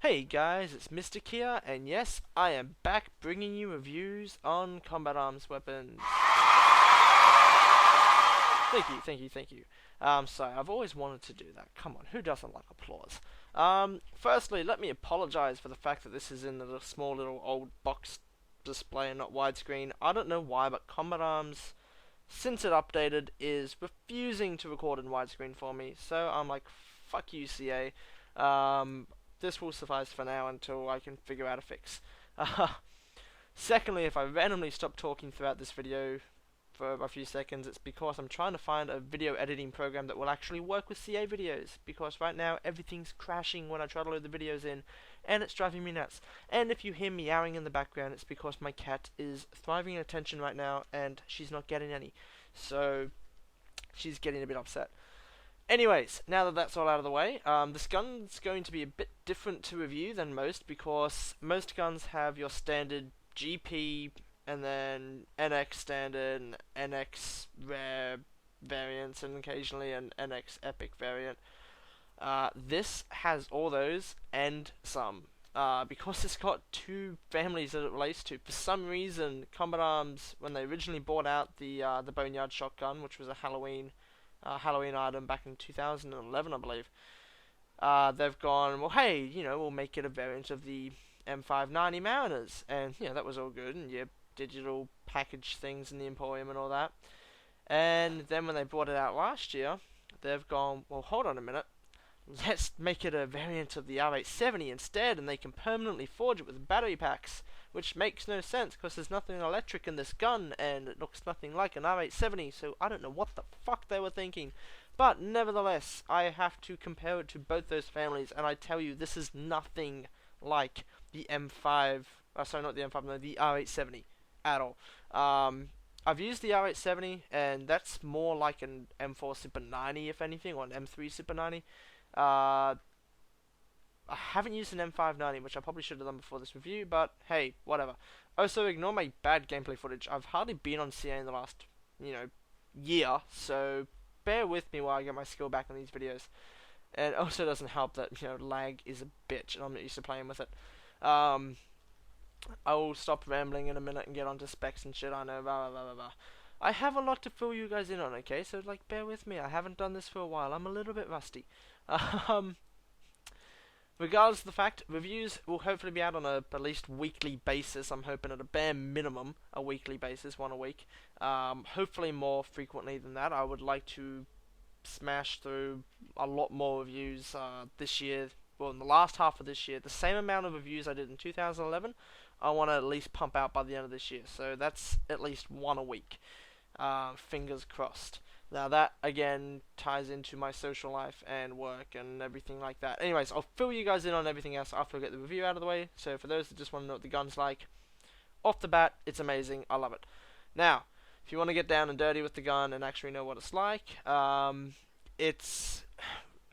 Hey guys, it's Mystic here, and yes, I am back bringing you reviews on combat arms weapons. Thank you. Sorry, I've always wanted to do that. Come on, who doesn't like applause? Firstly, let me apologize for the fact that this is in a small little old box display and not widescreen. I don't know why, but combat arms, since it updated, is refusing to record in widescreen for me. So I'm like, fuck you, CA. This will suffice for now until I can figure out a fix. Secondly, if I randomly stop talking throughout this video for a few seconds, it's because I'm trying to find a video editing program that will actually work with CA videos, because right now everything's crashing when I try to load the videos in, and it's driving me nuts. And if you hear meowing in the background, it's because my cat is thriving in attention right now, and she's not getting any. So, she's getting a bit upset. Anyways, now that that's all out of the way, this gun's going to be a bit different to review than most, because most guns have your standard GP and then NX standard and NX rare variants and occasionally an NX epic variant. This has all those and some. Because it's got two families that it relates to. For some reason, Combat Arms, when they originally bought out the Boneyard shotgun, which was a Halloween item back in 2011, I believe. They've gone, well, hey, we'll make it a variant of the M590 Mariners, and that was all good, and digital package things in the Emporium and all that. And then when they brought it out last year, they've gone, well, hold on a minute, let's make it a variant of the R870 instead, and they can permanently forge it with battery packs, which makes no sense because there's nothing electric in this gun and it looks nothing like an R870, so I don't know what the fuck they were thinking. But nevertheless, I have to compare it to both those families, and I tell you, this is nothing like the M5, sorry, not the M5, no, the R870 at all. I've used the R870, and that's more like an M4 Super 90, if anything, or an M3 Super 90. I haven't used an M590, which I probably should have done before this review, but hey, whatever. Also, ignore my bad gameplay footage. I've hardly been on CA in the last, year, so bear with me while I get my skill back on these videos. And it also doesn't help that, lag is a bitch, and I'm not used to playing with it. I will stop rambling in a minute and get onto specs and shit, I know, blah, blah, blah, blah, blah. I have a lot to fill you guys in on, okay? So, bear with me. I haven't done this for a while. I'm a little bit rusty. Regardless of the fact, reviews will hopefully be out on at least weekly basis. I'm hoping at a bare minimum a weekly basis, one a week. Hopefully more frequently than that. I would like to smash through a lot more reviews this year. Well, in the last half of this year, the same amount of reviews I did in 2011, I want to at least pump out by the end of this year. So that's at least one a week. Fingers crossed. Now that, again, ties into my social life and work and everything like that. Anyways, I'll fill you guys in on everything else after I get the review out of the way. So for those that just want to know what the gun's like, off the bat, it's amazing. I love it. Now, if you want to get down and dirty with the gun and actually know what it's like, it's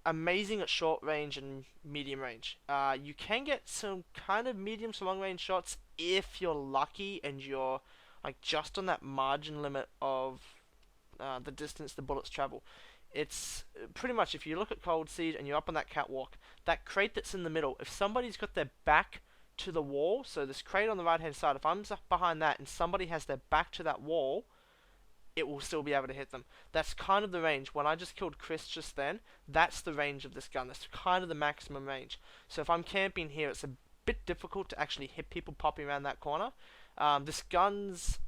amazing at short range and medium range. You can get some kind of medium to long range shots if you're lucky and you're just on that margin limit of the distance the bullets travel. It's pretty much, if you look at Cold Siege and you're up on that catwalk, that crate that's in the middle, if somebody's got their back to the wall, so this crate on the right hand side, if I'm behind that and somebody has their back to that wall, it will still be able to hit them. That's kind of the range. When I just killed Chris just then, that's the range of this gun. That's kind of the maximum range. So if I'm camping here, it's a bit difficult to actually hit people popping around that corner. This gun's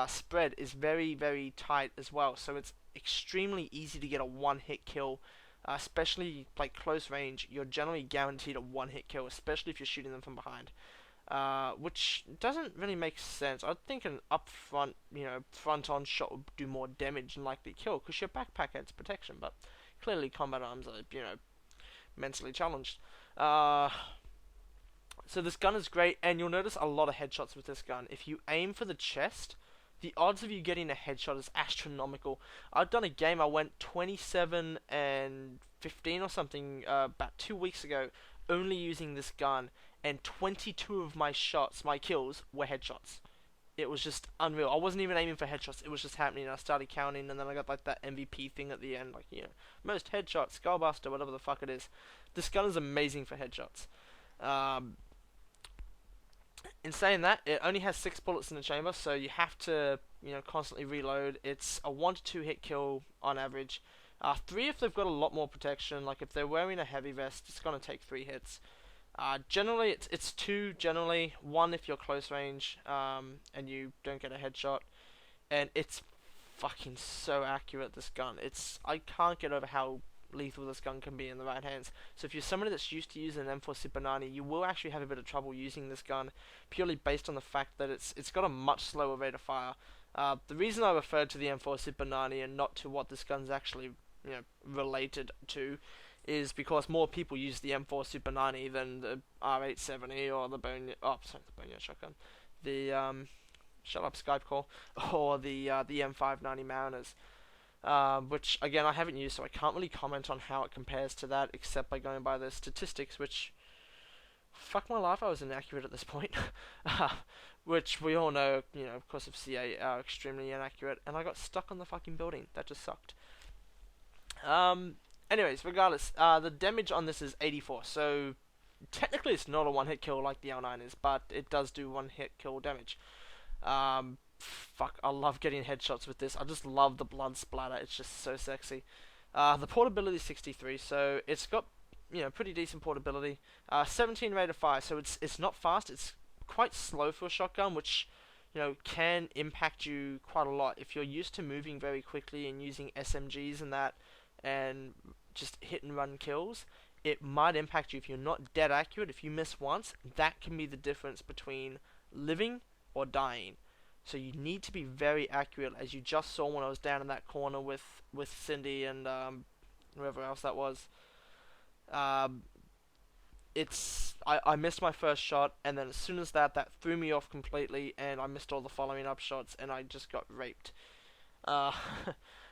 spread is very, very tight as well, so it's extremely easy to get a one-hit kill, especially close range. You're generally guaranteed a one-hit kill, especially if you're shooting them from behind, which doesn't really make sense. I'd think an upfront, front-on shot would do more damage and likely kill, because your backpack adds protection, but clearly combat arms are, mentally challenged. So this gun is great, and you'll notice a lot of headshots with this gun. If you aim for the chest, the odds of you getting a headshot is astronomical. I've done a game, I went 27 and 15 or something about 2 weeks ago, only using this gun, and 22 of my shots, my kills, were headshots. It was just unreal. I wasn't even aiming for headshots, it was just happening. I started counting, and then I got that MVP thing at the end, most headshots, skullbuster, whatever the fuck it is. This gun is amazing for headshots. Um, in saying that, it only has 6 bullets in the chamber, so you have to, constantly reload. It's a 1 to 2 hit kill on average. 3 if they've got a lot more protection. Like if they're wearing a heavy vest, it's gonna take 3 hits. Generally, it's 2. Generally, 1 if you're close range, and you don't get a headshot. And it's fucking so accurate. This gun. I can't get over how lethal this gun can be in the right hands. So if you're somebody that's used to using an M4 Super 90, you will actually have a bit of trouble using this gun, purely based on the fact that it's got a much slower rate of fire. The reason I referred to the M4 Super 90 and not to what this gun's actually related to is because more people use the M4 Super 90 than the R870 or the Boneyard shotgun, the shut up Skype call, or the M590 Mariners. Which again I haven't used, so I can't really comment on how it compares to that, except by going by the statistics, which, fuck my life, I was inaccurate at this point. Which we all know, of course of CA, are extremely inaccurate, and I got stuck on the fucking building. That just sucked. Anyways, regardless, the damage on this is 84, so technically it's not a one-hit kill like the L9 is, but it does do one-hit kill damage. Fuck, I love getting headshots with this. I just love the blood splatter. It's just so sexy. The portability is 63, so it's got, pretty decent portability. 17 rate of fire, so it's not fast. It's quite slow for a shotgun, which, can impact you quite a lot. If you're used to moving very quickly and using SMGs and that, and just hit and run kills, it might impact you if you're not dead accurate. If you miss once, that can be the difference between living or dying. So you need to be very accurate, as you just saw when I was down in that corner with Cindy and whoever else that was. I missed my first shot, and then as soon as that threw me off completely, and I missed all the following up shots, and I just got raped.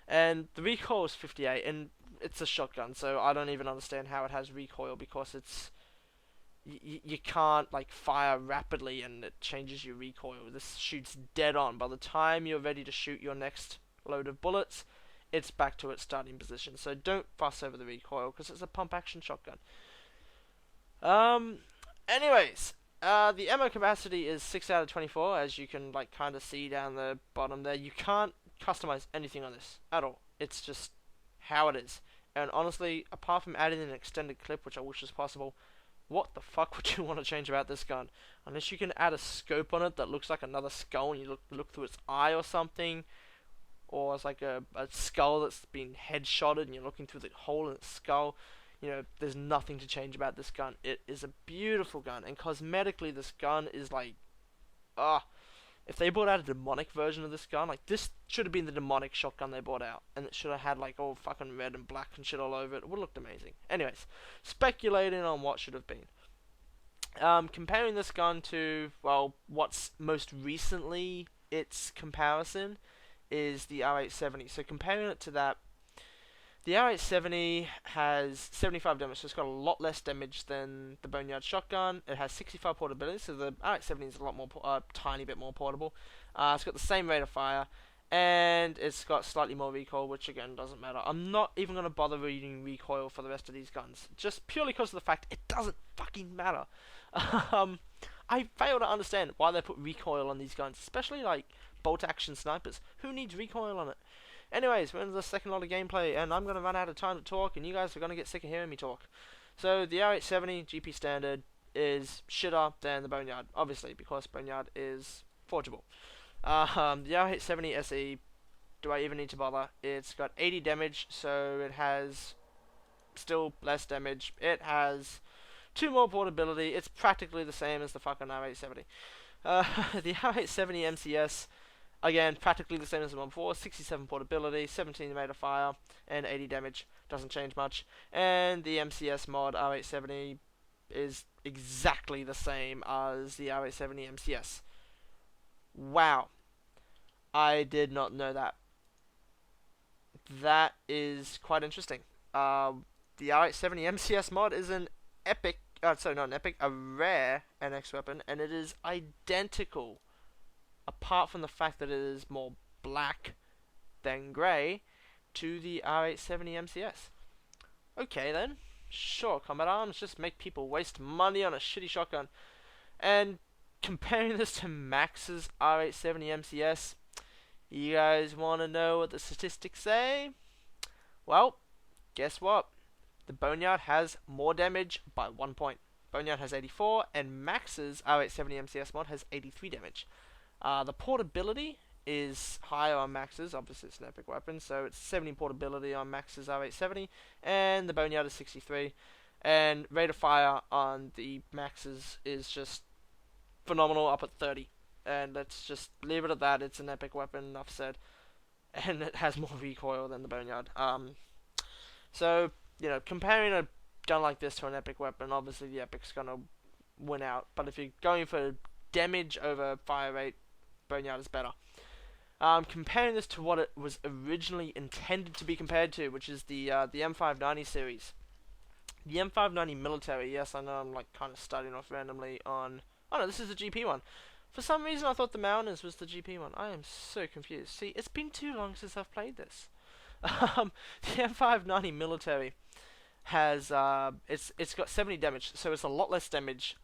And the recoil is 58, and it's a shotgun, so I don't even understand how it has recoil, because it's you can't like fire rapidly and it changes your recoil. This shoots dead on. By the time you're ready to shoot your next load of bullets, it's back to its starting position. So don't fuss over the recoil, because it's a pump action shotgun. Anyways, the ammo capacity is 6 out of 24, as you can like kind of see down the bottom there. You can't customize anything on this at all. It's just how it is. And honestly, apart from adding an extended clip, which I wish was possible, what the fuck would you want to change about this gun? Unless you can add a scope on it that looks like another skull, and you look through its eye or something, or it's like a skull that's been headshotted and you're looking through the hole in its skull. There's nothing to change about this gun. It is a beautiful gun, and cosmetically this gun is like, if they brought out a demonic version of this gun, like this should have been the demonic shotgun they brought out, and it should have had like all fucking red and black and shit all over it. It would have looked amazing. Anyways, speculating on what should have been. Comparing this gun to, well, what's most recently its comparison is the R870. So comparing it to that, the R870 has 75 damage, so it's got a lot less damage than the Boneyard shotgun. It has 65 portability, so the R870 is a lot more, tiny bit more portable. It's got the same rate of fire, and it's got slightly more recoil, which again doesn't matter. I'm not even going to bother reading recoil for the rest of these guns, just purely because of the fact it doesn't fucking matter. I fail to understand why they put recoil on these guns, especially like bolt action snipers. Who needs recoil on it? Anyways, we're into the second lot of gameplay, and I'm going to run out of time to talk, and you guys are going to get sick of hearing me talk. So, the R870 GP standard is shitter than the Boneyard, obviously, because Boneyard is forgeable. The R870 SE, do I even need to bother? It's got 80 damage, so it has still less damage. It has 2 more portability. It's practically the same as the fucking R870. The R870 MCS, again, practically the same as the one before. 67 portability, 17 rate of fire, and 80 damage. Doesn't change much. And the MCS mod R870 is exactly the same as the R870 MCS. Wow. I did not know that. That is quite interesting. The R870 MCS mod is an epic, sorry, not an epic, a rare NX weapon, and it is identical, apart from the fact that it is more black than grey, to the R870 MCS. Okay then, Sure, combat arms just make people waste money on a shitty shotgun. And comparing this to Max's R870 MCS, you guys want to know what the statistics say? Well, guess what? The Boneyard has more damage by 1 point. Boneyard has 84, and Max's R870 MCS mod has 83 damage. The portability is higher on Max's, obviously it's an epic weapon, so it's 70 portability on Max's R870, and the Boneyard is 63. And rate of fire on the Max's is just phenomenal, up at 30. And let's just leave it at that. It's an epic weapon, enough said. And it has more recoil than the Boneyard. So, you know, comparing a gun like this to an epic weapon, obviously the epic's gonna win out. But if you're going for damage over fire rate, Boneyard is better. Comparing this to what it was originally intended to be compared to, which is the M590 series. The M590 military, yes, I know I'm like kind of starting off randomly on... Oh no, this is the GP one. For some reason I thought the Mountains was the GP one. I am so confused. See, it's been too long since I've played this. The M590 military has it's got 70 damage, so it's a lot less damage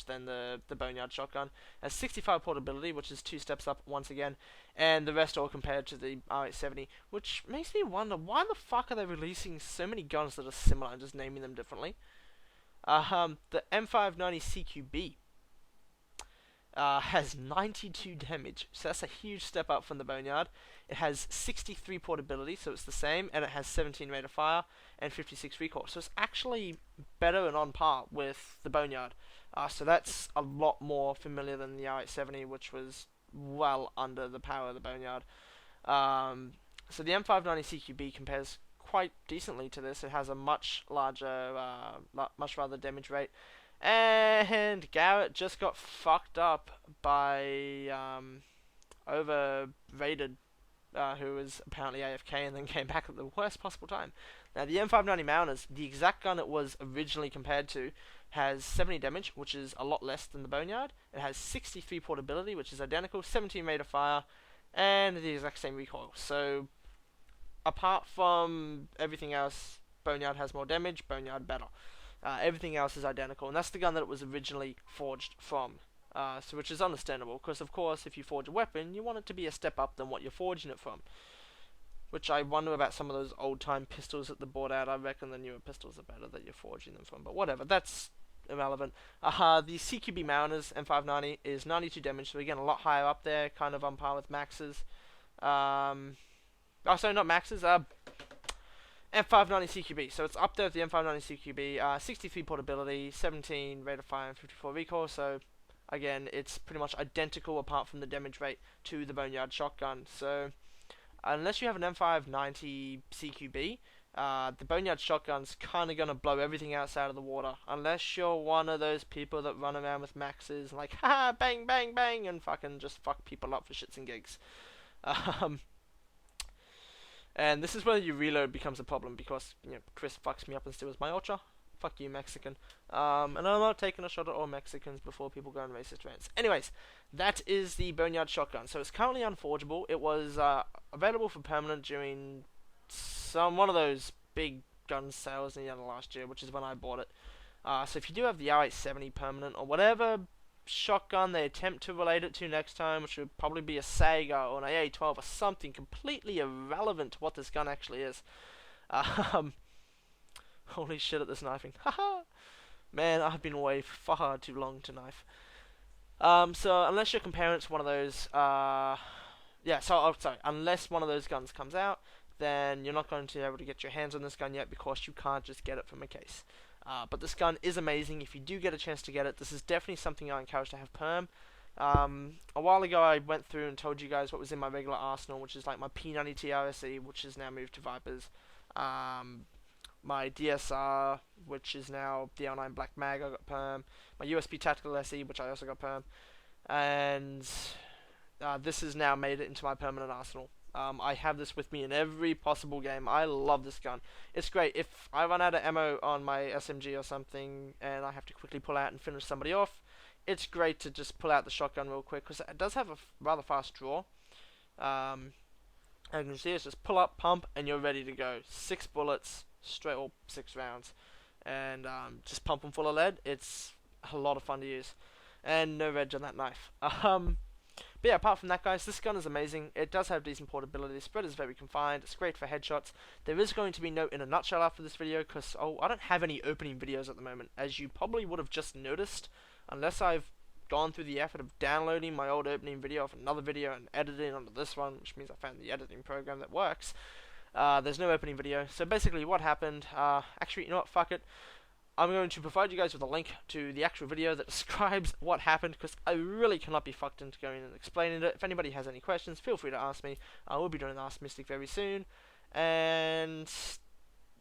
than the Boneyard shotgun. It has 65 portability, which is 2 steps up once again, and the rest all compared to the R870, which makes me wonder why the fuck are they releasing so many guns that are similar and just naming them differently. The M590 CQB has 92 damage, so that's a huge step up from the Boneyard. It has 63 portability, so it's the same, and it has 17 rate of fire and 56 recoil, so it's actually better and on par with the Boneyard. So that's a lot more familiar than the R870, which was well under the power of the Boneyard. So the M590 CQB compares quite decently to this. It has a much larger, much rather damage rate. And Garrett just got fucked up by overrated, who was apparently AFK and then came back at the worst possible time. Now the M590 Mounters, the exact gun it was originally compared to, has 70 damage, which is a lot less than the Boneyard. It has 63 portability, which is identical, 17 rate of fire, and the exact same recoil. So apart from everything else, Boneyard has more damage, Boneyard better. Everything else is identical, and that's the gun that it was originally forged from. So which is understandable, because of course if you forge a weapon, you want it to be a step up than what you're forging it from. Which I wonder about some of those old time pistols that they bought out. I reckon the newer pistols are better that you're forging them from, but whatever, that's irrelevant. The CQB Mounters M590 is 92 damage, so again a lot higher up there, kind of on par with Max's. Oh, sorry, not Max's, M590 CQB, so it's up there with the M590 CQB, 63 portability, 17 rate of fire and 54 recoil, so again, it's pretty much identical apart from the damage rate to the Boneyard shotgun. So unless you have an M590 CQB, the Boneyard shotgun's kind of going to blow everything else out of the water, unless you're one of those people that run around with Maxes like, ha, bang, bang, bang, and fucking just fuck people up for shits and gigs. And this is where your reload becomes a problem, because, you know, Chris fucks me up and steals my Ultra. Fuck you, Mexican. And I'm not taking a shot at all Mexicans before people go on racist rants. Anyways, that is the Boneyard shotgun. So it's currently unforgeable. It was available for permanent during one of those big gun sales in the end of last year, which is when I bought it. So if you do have the R870 permanent, or whatever shotgun they attempt to relate it to next time, which would probably be a Sega or an AA-12 or something completely irrelevant to what this gun actually is. Holy shit at this knifing. Haha! Man, I've been away far too long to knife. So unless you're comparing it to one of those, unless one of those guns comes out, then you're not going to be able to get your hands on this gun yet, because you can't just get it from a case. But this gun is amazing. If you do get a chance to get it, this is definitely something I encourage to have perm. A while ago I went through and told you guys what was in my regular arsenal, which is like my P90 TRSE, which is now moved to Vipers. My DSR, which is now the L9 Black Mag, I got perm. My USP Tactical SE, which I also got perm. And this has now made it into my permanent arsenal. I have this with me in every possible game. I love this gun. It's great. If I run out of ammo on my SMG or something and I have to quickly pull out and finish somebody off, it's great to just pull out the shotgun real quick, because it does have a rather fast draw. As you can see, it's just pull up, pump, and you're ready to go. 6 bullets, straight all 6 rounds, and just pump them full of lead. It's a lot of fun to use, and no reg on that knife. But yeah, apart from that, guys, this gun is amazing. It does have decent portability. Spread is very confined. It's great for headshots. There is going to be no in a nutshell after this video, because I don't have any opening videos at the moment, as you probably would have just noticed, unless I've gone through the effort of downloading my old opening video off another video and editing onto this one, which means I found the editing program that works. There's no opening video. So basically what happened, actually, you know what, fuck it. I'm going to provide you guys with a link to the actual video that describes what happened, because I really cannot be fucked into going and explaining it. If anybody has any questions, feel free to ask me. I will be doing an Ask Mystic very soon. And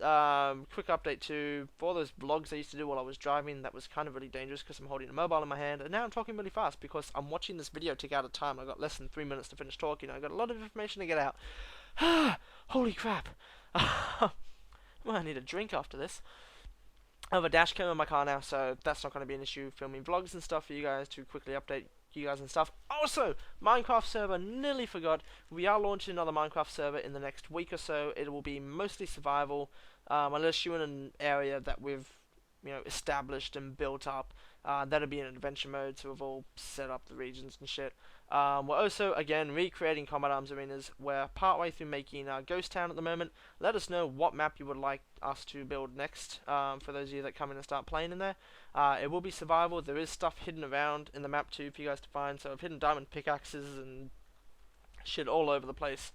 quick update too, for all those vlogs I used to do while I was driving, that was kind of really dangerous because I'm holding a mobile in my hand, and now I'm talking really fast because I'm watching this video tick out of time. I got less than 3 minutes to finish talking. I got a lot of information to get out. Holy crap. Well, I need a drink after this. I have a dash cam in my car now, so that's not going to be an issue filming vlogs and stuff for you guys to quickly update you guys and stuff. Also, Minecraft server, nearly forgot, we are launching another Minecraft server in the next week or so. It will be mostly survival, unless you're in an area that we've established and built up. That'll be in adventure mode, so we've all set up the regions and shit. We're also, again, recreating Combat Arms Arenas. We're partway through making Ghost Town at the moment. Let us know what map you would like us to build next, for those of you that come in and start playing in there. It will be survival. There is stuff hidden around in the map too for you guys to find, so I've hidden diamond pickaxes and shit all over the place.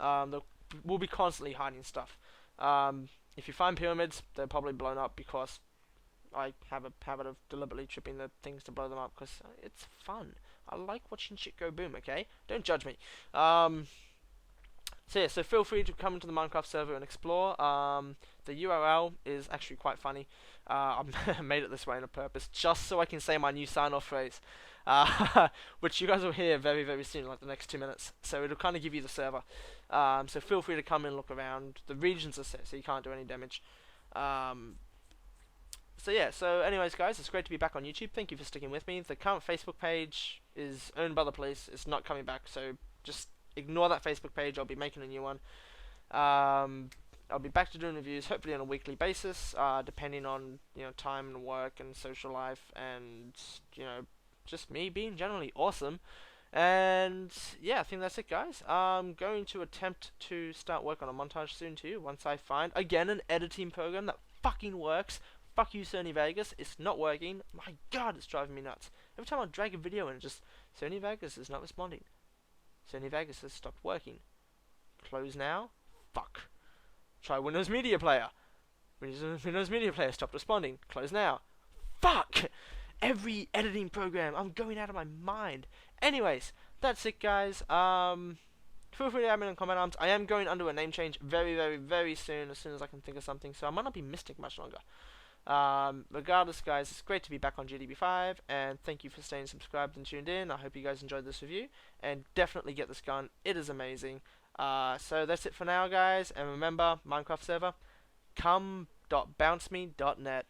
We'll be constantly hiding stuff. If you find pyramids, they're probably blown up because I have a habit of deliberately tripping the things to blow them up, because it's fun. I like watching shit go boom, okay? Don't judge me. So yeah, so feel free to come into the Minecraft server and explore. The URL is actually quite funny. I made it this way on purpose, just so I can say my new sign-off phrase, which you guys will hear very, very soon, like the next 2 minutes. So it'll kind of give you the server. So feel free to come in and look around. The regions are set, so you can't do any damage. So yeah, so anyways guys, it's great to be back on YouTube. Thank you for sticking with me. The current Facebook page is owned by the police. It's not coming back, so just ignore that Facebook page. I'll be making a new one. I'll be back to doing reviews, hopefully on a weekly basis, depending on time and work and social life, and just me being generally awesome. And yeah, I think that's it, guys. I'm going to attempt to start work on a montage soon too, once I find again an editing program that fucking works. Fuck you, Sony Vegas. It's not working. My god, it's driving me nuts. Every time I drag a video in, just Sony Vegas is not responding. Sony Vegas has stopped working. Close now. Fuck. Try Windows Media Player. Windows Media Player stopped responding. Close now. Fuck! Every editing program. I'm going out of my mind. Anyways, that's it, guys. Feel free to add me in Combat Arms. I am going under a name change very, very, very soon, as soon as I can think of something. So I might not be Mystic much longer. Regardless, guys, it's great to be back on GDB5, and thank you for staying subscribed and tuned in. I hope you guys enjoyed this review, and definitely get this gun. It is amazing. So that's it for now, guys, and remember, Minecraft server, come.bounceme.net.